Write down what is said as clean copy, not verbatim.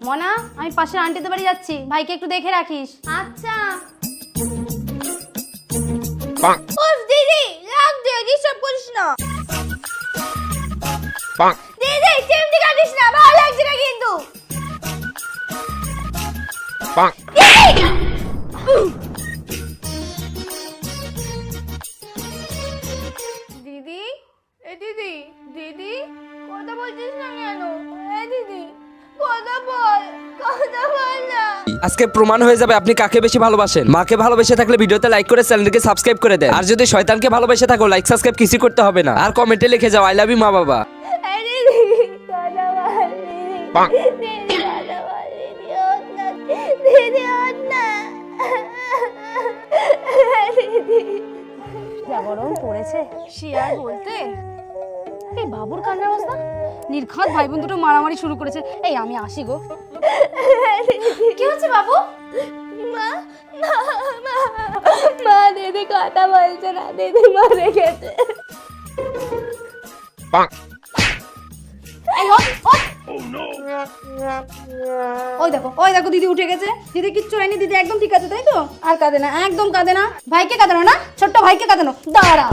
মনা, আমি পাশের আন্টিদের বাড়ি যাচ্ছি, ভাইকে একটু দেখে রাখিস। আচ্ছা। উফ দিদি, রাগ দে, ডিস্টার্ব করিস না। দিদি চিমটি কাটিস না, ভালো লাগছে না কিন্তু। দিদি, এ দিদি, দিদি কথা বলছিস না কেন? এ দিদি কথা বল, কথা বল না। আজকে প্রমাণ হয়ে যাবে আপনি কাকে বেশি ভালোবাসেন। মাকে ভালোবেসে থাকলে ভিডিওতে লাইক করে চ্যানেলকে সাবস্ক্রাইব করে দেন। আর যদি শয়তানকে ভালোবেসে থাকো লাইক সাবস্ক্রাইব কিছু করতে হবে না। আর কমেন্টে লিখে যাও আই লাভ ইউ মা বাবা। এ দিদি কথা বল, দিদি দিদি কথা বল, দিদি ওঠ না, দিদি ওঠ না। দিদি যা গরম পড়েছে, সে আর বলতে। এই বাবুর কান্নার অবস্থা, নির্ঘাত ভাই বোন দুটো মারামারি শুরু করেছে। এই আমি আসি গো। কি হচ্ছে বাবু? মা মা মা মা, দিদি কথা বলছে না, দিদি মরে গেছে। এই ওঠ, ওঠ। ওই দেখো দিদি উঠে গেছে। দিদি কিচ্ছু হয়নি, দিদি একদম ঠিক আছে, তাই তো? আর কাঁদে না, একদম কাঁদে না। ভাইকে কাঁদানো না, ছোট্ট ভাইকে কাঁদানো। দাঁড়া।